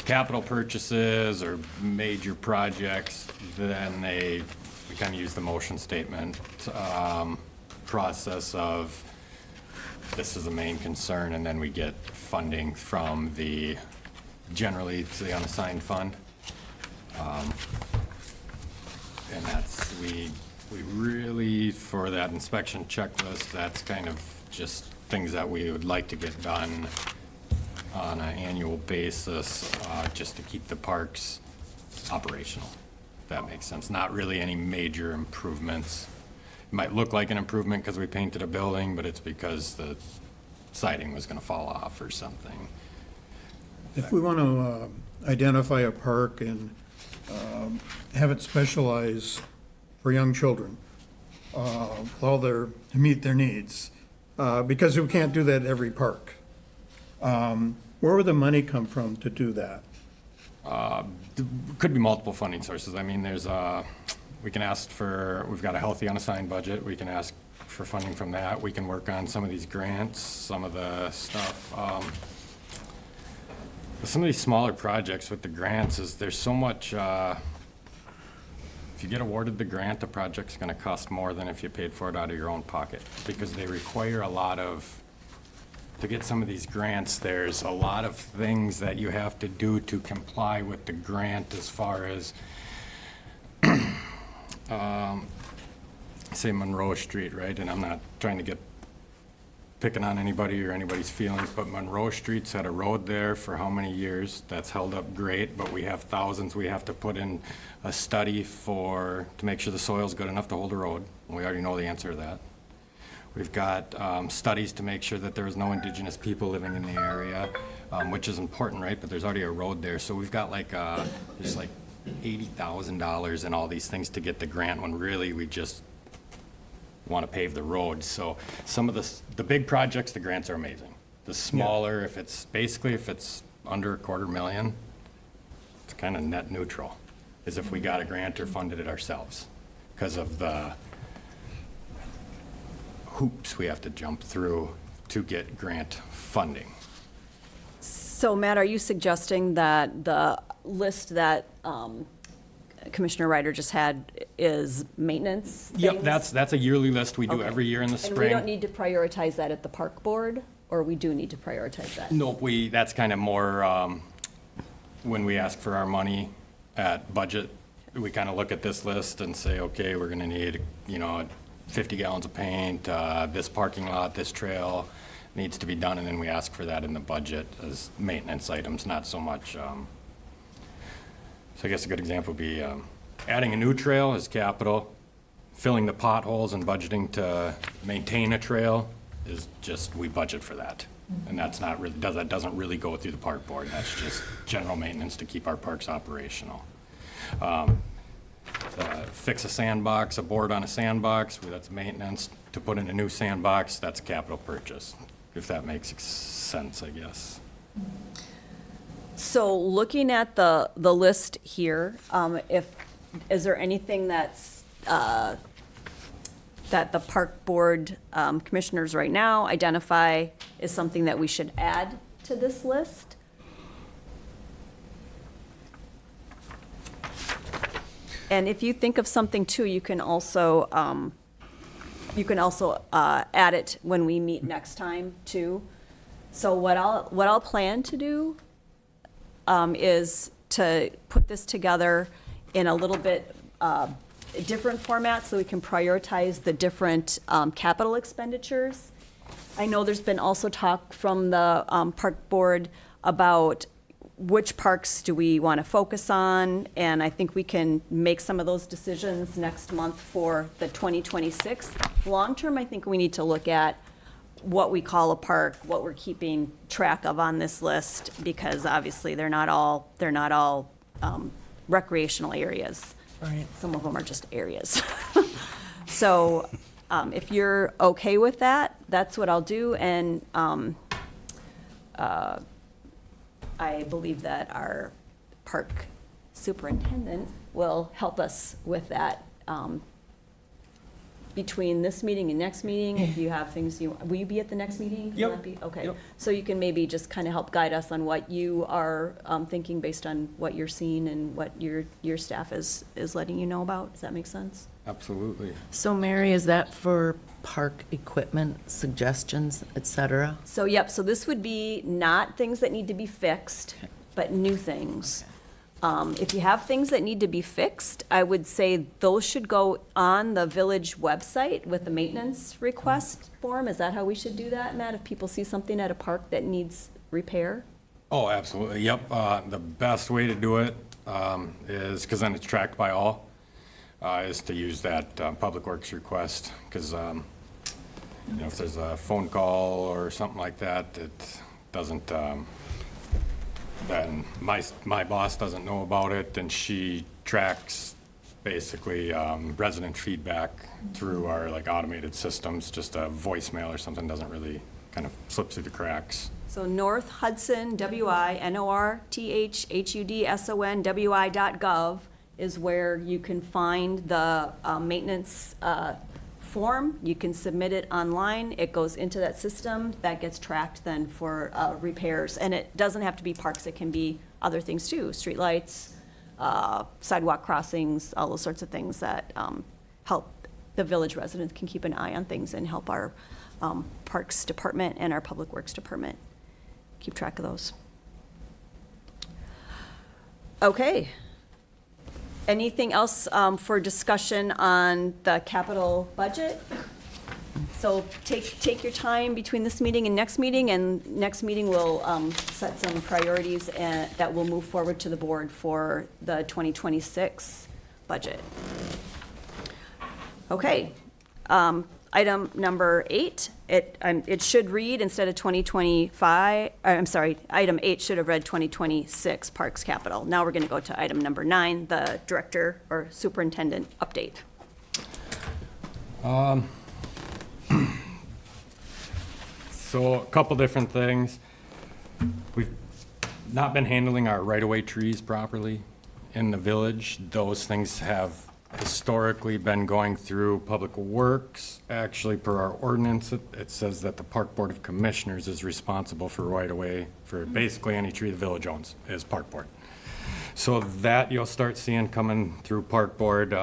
capital purchases or major projects, then we kind of use the motion statement process of this is the main concern, and then we get funding from generally it's the unassigned fund. And that's, we really, for that inspection checklist, that's kind of just things that we would like to get done on an annual basis, just to keep the parks operational, if that makes sense. Not really any major improvements. It might look like an improvement because we painted a building, but it's because the siding was gonna fall off or something. If we want to identify a park and have it specialized for young children, to meet their needs, because we can't do that at every park. Where would the money come from to do that? Could be multiple funding sources. I mean, we can ask we've got a healthy unassigned budget. We can ask for funding from that. We can work on some of these grants, some of the stuff. Some of these smaller projects with the grants there's so much, if you get awarded the grant, the project's gonna cost more than if you paid for it out of your own pocket, because they require to get some of these grants, there's a lot of things that you have to do to comply with the grant as far as, say Monroe Street, right? And I'm not trying to picking on anybody or anybody's feelings, but Monroe Street's had a road there for how many years? That's held up great, but we have thousands. We have to put in a study to make sure the soil's good enough to hold a road. We already know the answer to that. We've got studies to make sure that there's no indigenous people living in the area, which is important, right? But there's already a road there. So we've got $80,000 and all these things to get the grant when really we just want to pave the roads. So some of the big projects, the grants are amazing. The smaller, if it's under $250,000, it's kind of net neutral, as if we got a grant or funded it ourselves, because of the hoops we have to jump through to get grant funding. So Matt, are you suggesting that the list that Commissioner Ryder just had is maintenance Yep, things? that's a yearly list we do Okay. every year in the And we don't spring. need to prioritize that at the park board, or we do need to prioritize that? Nope, that's kind of more, when we ask for our money at budget, we kind of look at this list and say, okay, we're gonna need, 50 gallons of paint, this parking lot, this trail needs to be done, and then we ask for that in the budget as maintenance items, not so much, so I guess a good example would be, adding a new trail is capital, filling the potholes and budgeting to maintain a trail is just, we budget for that. And that's not really, that doesn't really go through the park board, that's just general maintenance to keep our parks operational. To fix a sandbox, a board on a sandbox, that's maintenance. To put in a new sandbox, that's a capital purchase, if that makes sense, I guess. So looking at the list here, is there anything that's, that the park board commissioners right now identify is something that we should add to this list? And if you think of something too, you can also add it when we meet next time too. So what I'll plan to do is to put this together in a little bit different format so we can prioritize the different capital expenditures. I know there's been also talk from the park board about which parks do we want to focus on, and I think we can make some of those decisions next month for the 2026. Long-term, I think we need to look at what we call a park, what we're keeping track of on this list, because obviously they're not all recreational areas. Right. Some of them are just areas. So if you're okay with that, that's what I'll do, and I believe that our park superintendent will help us with that between this meeting and next meeting. If you have things will you be at the next meeting? Will Yep. that be- Okay. Yep. So you can maybe just kind of help guide us on what you are thinking based on what you're seeing and what your staff is letting you know about. Does that make sense? Absolutely. So Mary, is that for park equipment, suggestions, et cetera? So, yep, so this would be not things that need to be fixed, but new things. If you have things that need to be fixed, I would say those should go on the village website with the maintenance request form. Is that how we should do that, Matt? If people see something at a park that needs repair? Oh, absolutely, yep. The best way to do it is, because then it's tracked by all, is to use that Public Works request, because, if there's a phone call or something like that, it doesn't, then my boss doesn't know about it, and she tracks basically resident feedback through our automated systems. Just a voicemail or something doesn't really, kind of slips through the cracks. So North Hudson, WINORTHUDSON.wi.gov is where you can find the maintenance form. You can submit it online. It goes into that system. That gets tracked then for repairs. And it doesn't have to be parks. It can be other things too, streetlights, sidewalk crossings, all those sorts of things that help the village residents can keep an eye on things and help our Parks Department and our Public Works Department keep track of those. Okay. Anything else for discussion on the capital budget? So take your time between this meeting and next meeting, and next meeting we'll set some priorities that will move forward to the board for the 2026 budget. Okay. Item number 8, it should read, instead of 2025, I'm sorry, item 8 should have read 2026 Parks Capital. Now we're going to go to item number 9, the director or superintendent update. So a couple different things. We've not been handling our right-of-way trees properly in the village. Those things have historically been going through Public Works. Actually, per our ordinance, it says that the Park Board of Commissioners is responsible for right-of-way for basically any tree the village owns, is Park Board. So that you'll start seeing coming through Park Board,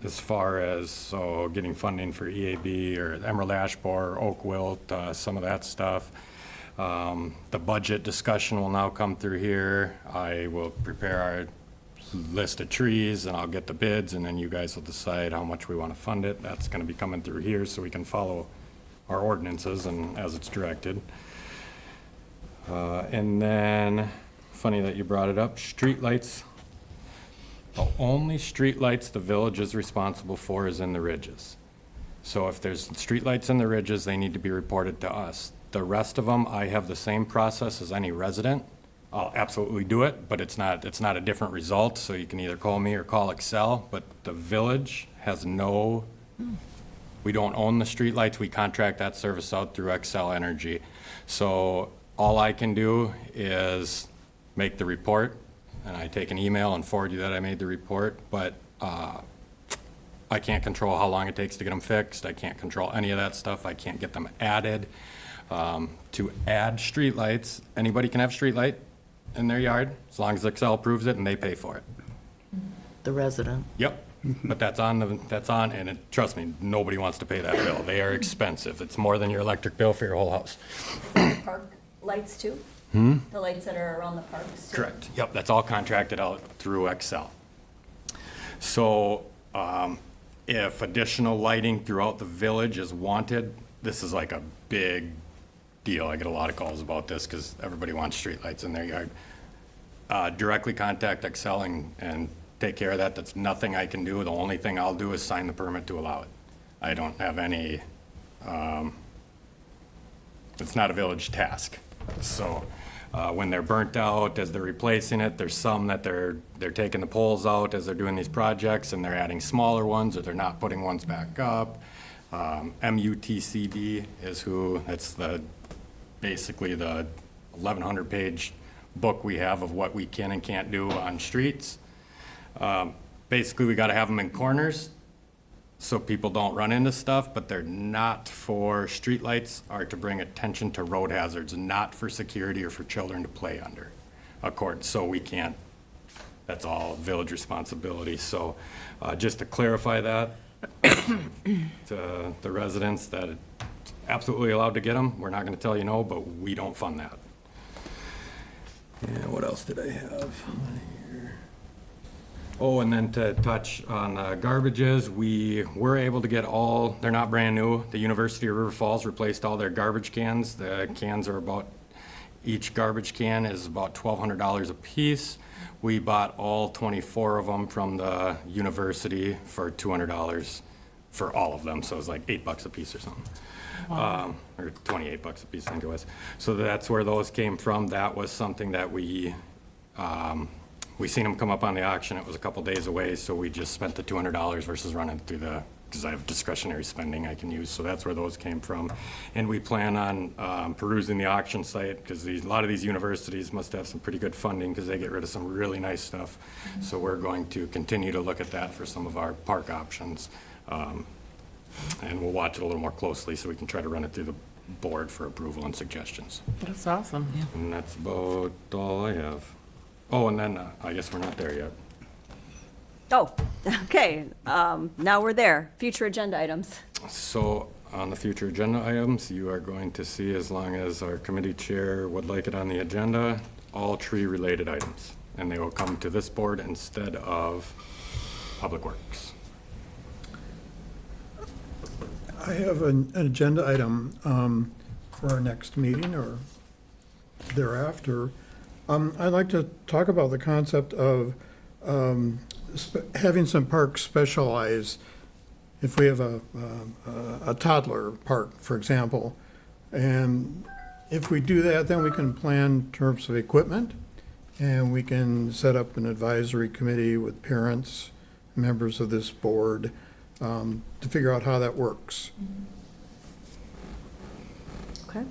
as far as, getting funding for EAB or Emerald Ash Borer, Oak Wilt, some of that stuff. The budget discussion will now come through here. I will prepare our list of trees and I'll get the bids, and then you guys will decide how much we want to fund it. That's going to be coming through here so we can follow our ordinances and as it's directed. And then, funny that you brought it up, streetlights. The only streetlights the village is responsible for is in the ridges. So if there's streetlights in the ridges, they need to be reported to us. The rest of them, I have the same process as any resident. I'll absolutely do it, but it's not a different result, so you can either call me or call Excel, but the village has we don't own the streetlights, we contract that service out through Excel Energy. So all I can do is make the report, and I take an email and forward you that I made the report, but I can't control how long it takes to get them fixed. I can't control any of that stuff. I can't get them added. To add streetlights, anybody can have streetlight in their yard, as long as Excel approves it and they pay for it. The resident. Yep, but that's on, and trust me, nobody wants to pay that bill. They are expensive. It's more than your electric bill for your whole house. Park lights too? The lights that are around the parks too? Correct. Yep, that's all contracted out through Excel. So, if additional lighting throughout the village is wanted, this is like a big deal. I get a lot of calls about this because everybody wants streetlights in their yard. Directly contact Excel and take care of that. That's nothing I can do. The only thing I'll do is sign the permit to allow it. I don't have any, it's not a village task. So when they're burnt out, as they're replacing it, there's some that they're taking the poles out as they're doing these projects and they're adding smaller ones, or they're not putting ones back up. MUTCD is that's basically the 1,100 page book we have of what we can and can't do on streets. Basically, we got to have them in corners so people don't run into stuff, but they're not for, streetlights are to bring attention to road hazards, not for security or for children to play under. So we can't, that's all village responsibility. So just to clarify that to the residents, that it's absolutely allowed to get them. We're not going to tell you no, but we don't fund that. Yeah, what else did I have here? Oh, and then to touch on garbages, we were able to get all, they're not brand new. The University of River Falls replaced all their garbage cans. The cans are each garbage can is about $1,200 a piece. We bought all 24 of them from the university for $200 for all of them. So it was like $8 a piece or something. Or $28 a piece, I think it was. So that's where those came from. That was something that we seen them come up on the auction. It was a couple days away, so we just spent the $200 versus running through because I have discretionary spending I can use. So that's where those came from. And we plan on perusing the auction site, because a lot of these universities must have some pretty good funding because they get rid of some really nice stuff. So we're going to continue to look at that for some of our park options. And we'll watch it a little more closely so we can try to run it through the board for approval and suggestions. That's awesome. Yeah. And that's about all I have. Oh, and then I guess we're not there yet. Oh, okay. Now we're there. Future agenda items. So on the future agenda items, you are going to see, as long as our committee chair would like it on the agenda, all tree-related items. And they will come to this board instead of Public Works. I have an agenda item for our next meeting or thereafter. I'd like to talk about the concept of having some parks specialize if we have a toddler park, for example, and if we do that, then we can plan in terms of equipment, and we can set up an advisory committee with parents, members of this board, to figure out how that works. Okay.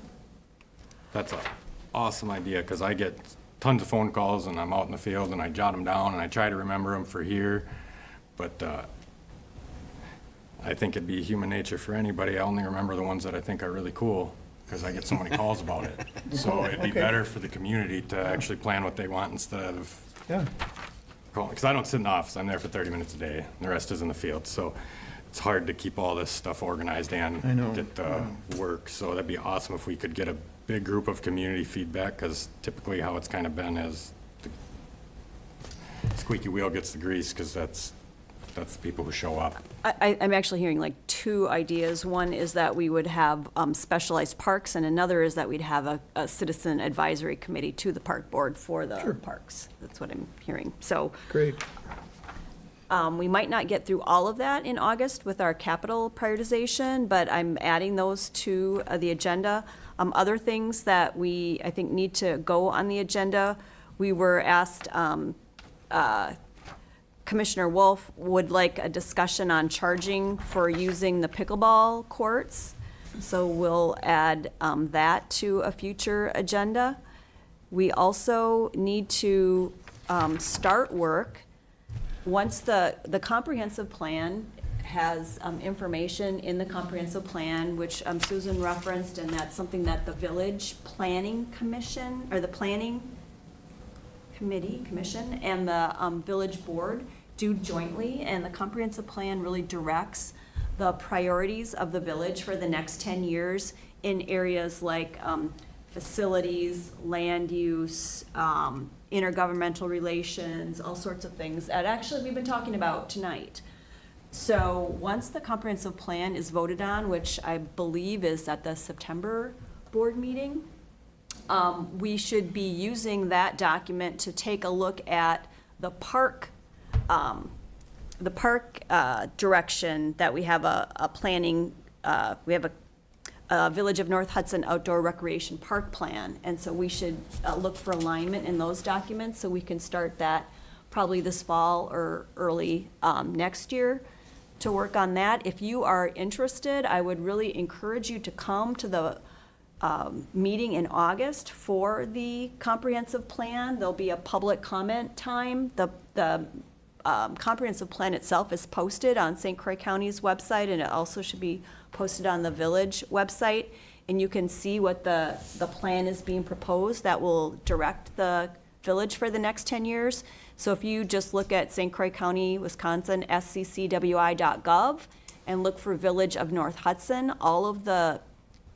That's an awesome idea, because I get tons of phone calls, and I'm out in the field, and I jot them down, and I try to remember them for here, but I think it'd be human nature for anybody. I only remember the ones that I think are really cool, because I get so many calls about it. So it'd be Okay. better for the community to actually plan what they want instead of Yeah. calling, because I don't sit in the office, I'm there for 30 minutes a day, and the rest is in the field, so it's hard to keep all this stuff organized I and know, get the work, so that'd be awesome if we could get a big group of community feedback, because typically how it's kind of been is the squeaky wheel gets the grease, because that's the people who show up. I'm actually hearing like two ideas. One is that we would have specialized parks, and another is that we'd have a citizen advisory committee to the park board for the parks. That's what I'm hearing. So Great. we might not get through all of that in August with our capital prioritization, but I'm adding those to the agenda. Other things that I think need to go on the agenda, we were asked, Commissioner Wolf would like a discussion on charging for using the pickleball courts. So we'll add that to a future agenda. We also need to start work. Once the comprehensive plan has information in the comprehensive plan, which Susan referenced, and that's something that the Village Planning Commission, or the Planning Commission, and the Village Board do jointly, and the comprehensive plan really directs the priorities of the village for the next 10 years in areas like facilities, land use, intergovernmental relations, all sorts of things that actually we've been talking about tonight. So once the comprehensive plan is voted on, which I believe is at the September board meeting, we should be using that document to take a look at the park direction that we have a planning, we have a Village of North Hudson Outdoor Recreation Park Plan. And so we should look for alignment in those documents, so we can start that probably this fall or early next year to work on that. If you are interested, I would really encourage you to come to the meeting in August for the comprehensive plan. There'll be a public comment time. The comprehensive plan itself is posted on St. Croix County's website, and it also should be posted on the village website. And you can see what the plan is being proposed that will direct the village for the next 10 years. So if you just look at St. Croix County, Wisconsin, sccwi.gov, and look for Village of North Hudson, all of the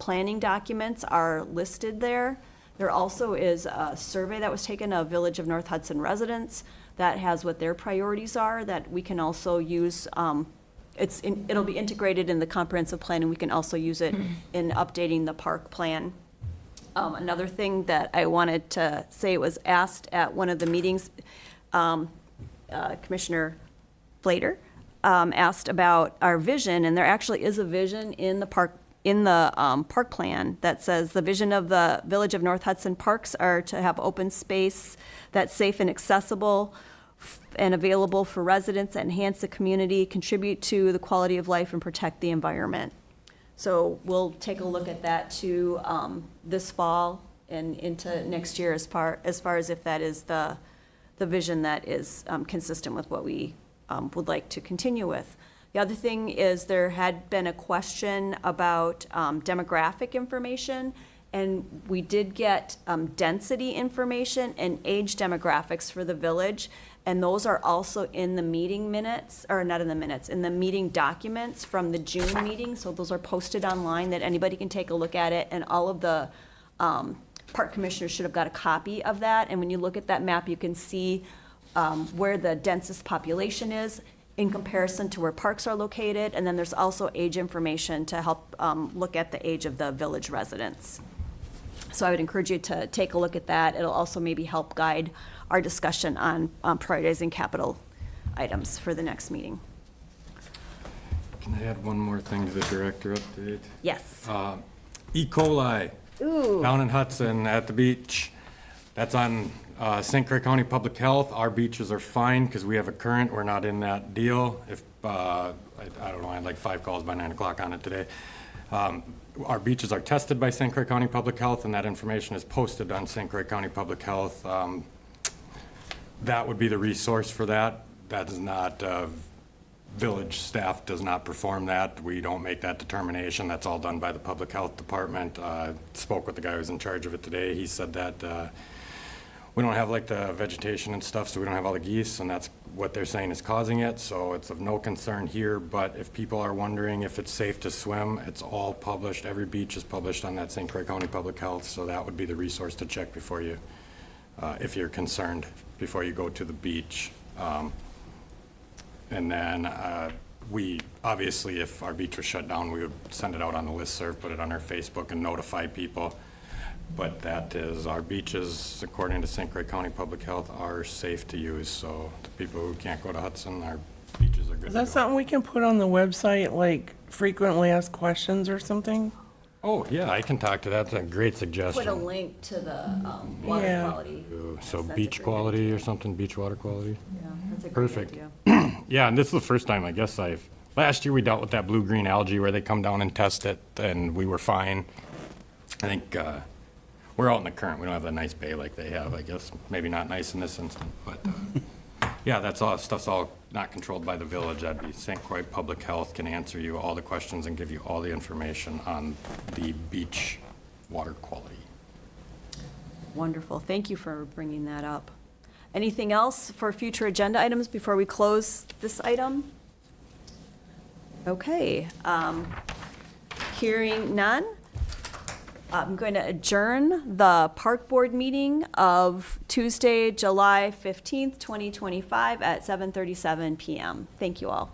planning documents are listed there. There also is a survey that was taken of Village of North Hudson residents that has what their priorities are that we can also use. It'll be integrated in the comprehensive plan, and we can also use it in updating the park plan. Another thing that I wanted to say was asked at one of the meetings, Commissioner Flater asked about our vision, and there actually is a vision in the park plan that says the vision of the Village of North Hudson parks are to have open space that's safe and accessible and available for residents, that enhance the community, contribute to the quality of life, and protect the environment. So we'll take a look at that too this fall and into next year as far as if that is the vision that is consistent with what we would like to continue with. The other thing is there had been a question about demographic information, and we did get density information and age demographics for the village, and those are also in the meeting minutes, or not in the minutes, in the meeting documents from the June meeting. So those are posted online that anybody can take a look at it, and all of the park commissioners should have got a copy of that. And when you look at that map, you can see where the densest population is in comparison to where parks are located. And then there's also age information to help look at the age of the village residents. So I would encourage you to take a look at that. It'll also maybe help guide our discussion on prioritizing capital items for the next meeting. Can I add one more thing to the director update? Yes. E. coli Ooh, down in Hudson at the beach. That's on St. Clair County Public Health. Our beaches are fine because we have a current. We're not in that deal. If, I don't know, I had like 5 calls by 9 o'clock on it today. Our beaches are tested by St. Clair County Public Health, and that information is posted on St. Clair County Public Health. That would be the resource for that. That is not, village staff does not perform that. We don't make that determination. That's all done by the Public Health Department. Spoke with the guy who's in charge of it today. He said that we don't have like the vegetation and stuff, so we don't have all the geese, and that's what they're saying is causing it, so it's of no concern here. But if people are wondering if it's safe to swim, it's all published. Every beach is published on that St. Clair County Public Health, so that would be the resource to check before you, if you're concerned, before you go to the beach. And then we, obviously, if our beach was shut down, we would send it out on the listserv, put it on our Facebook, and notify people. But that is, our beaches, according to St. Clair County Public Health, are safe to use. So the people who can't go to Hudson, our beaches are good Is to that go. something we can put on the website, like frequently asked questions or something? Oh, yeah, I can talk to that. That's a great suggestion. put a link to the water Yeah. quality. So That's a beach great quality or something, beach water quality? Yeah, that's a great Perfect. idea. Yeah, and this is the first time, I guess last year we dealt with that blue-green algae where they come down and test it, and we were fine. I think, we're out in the current. We don't have the nice bay like they have, I guess. Maybe not nice in this instance, but, yeah, that's all, stuff's all not controlled by the village. That'd be St. Croix Public Health can answer you all the questions and give you all the information on the beach water quality. Wonderful. Thank you for bringing that up. Anything else for future agenda items before we close this item? Okay. Hearing none, I'm going to adjourn the Park Board meeting of Tuesday, July 15th, 2025 at 7:37 PM. Thank you all.